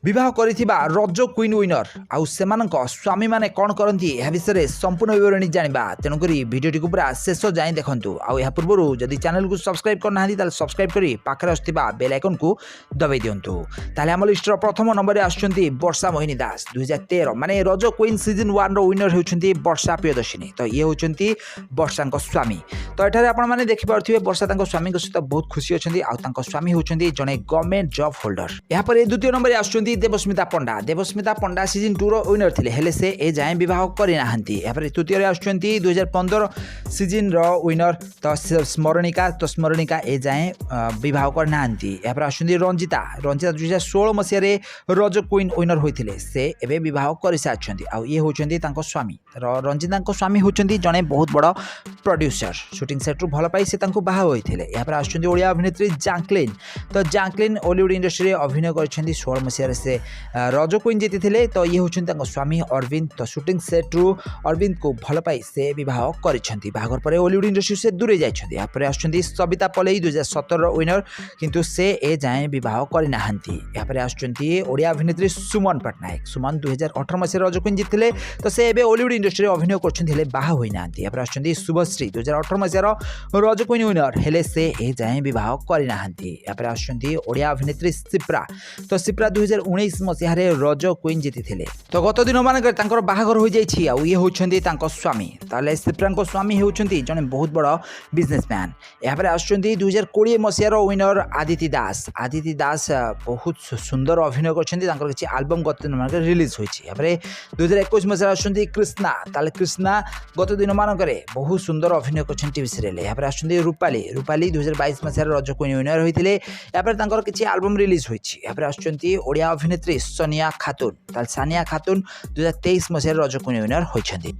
विवाह करिथिबा रज queen winner आउ सेमानक स्वामी माने कौन करती यह विषय में संपूर्ण विवरणी जाना तेणुक भिडियो पूरा शेष जाए देखूँ आउ यह पूर्व जदि चैनल को सब्सक्राइब करना सब्सक्राइब कर पाखे आसुवा बेल आइकन को दबाई दिंतु ताले आम लिस्टर प्रथम नंबर आसुच्चंती वर्षा मोहिनी दास 2013 माने रज क्वीन सीजन 1 रो विनर होउछंती वर्षा प्रियदर्शिनी। तो ये होउछंती वर्षा स्वामी। तो एठारे आपण माने देखि पारथिबे वर्षा तांको स्वामी सहित बहुत खुशी अछंती आउ तांको स्वामी होउछंती जने गवर्नमेंट जॉब होल्डर। यहाँ पर द्वितीय नंबर आसुच्चंती देवस्मिता पंडा। देवस्मिता पंडा सीजन 2 रो विनर थिले हेले से ए जाए विवाह करि नाहंती। यहाँ पर तृतीय आसुच्चंती 2015 सीजन रो विनर तो स्मरणिका। तो स्मरणिका ए जाए विवाह कर नाहंती। यहाँ पर आसुच्चंती रंजिता। रंजिता 2016 मसिया रे रज क्वीन विनर होइथिले से एबे विवाह करि साछंती आउ ये होउछंती तांको स्वामी। रंजिता स्वामी होउछंती जने बहुत बड़ प्रोड्यूसर। शूटिंग सेट रु भल पाई से तांको बाहा होइथिले। यहाँ पर आसुच्चंती ओडिया अभिनेत्री जैकलिन। तो जैकलिन हॉलीवुड इंडस्ट्री रे अभिनय करछंती 16 मसिया से रज क्वीन जीति। तो ये होउछंती स्वामी अरविंद। तो शूटिंग सेट रु अरविंद को भल पाई से विवाह करिछंती। बाहागर परे हॉलीवुड इंडस्ट्री से दूरे जाइछंती। यहाँ पर आसुच्चंती सबिता पलेई 2017 रो विनर किंतु से ए जाए विवाह करि नाहंती। यहाँ पर आसुच्चंती ओडिया अभिनेत्री सुमन पटनायक। सुमन 2018 मसिया रज क्वीन जीतिले। तो से एबे हॉलीवुड इंडस्ट्री रे अभिनय करछंती हेले बाहा होई नाहंती। यहाँ पर आसुच्चंती शुभश्री 2018 मसिया रज क्वीन विनर हेले से ए जाए विवाह करि नाहंती। यहाँ पर आसुच्चंती ओडिया अभिनेत्री सिप्रा। तो सिप्रा 2019 मसिया रे रज क्वीन जीतिले। तो गत दिन मानकर तांकर बाहागर हो जाइछि आउ ये होउछंती तांको स्वामी। ताले सिप्रांको स्वामी होउछंती जने बहुत बड़ बिजनेसमैन। यहाँ पर आसुच्चंती 2020 मसिया रो विनर आदिति दास। आदिति दास बहुत सुंदर अभिनय करछंती। तांकर किछि एल्बम गत दिन मानकर रिलीज होइछि। यहाँ पर 2021 मसिया आसुच्चंती कृष्णा। ताले कृष्णा गत दिन मानकर बहुत सुंदर अभिनय करछंती टीवी सीरियल। यहाँ पर आसुच्चंती रूपाली। रूपाली 2022 मसिया रज क्वीन विनर होइथिले। यहाँ पर तांकर किछि एल्बम रिलीज होइछि। यहाँ पर आसुच्चंती ओडिया अभिनेत्री सानिया खातून। ताले सानिया खातून 2023 मसिया रज क्वीन विनर होइछंती।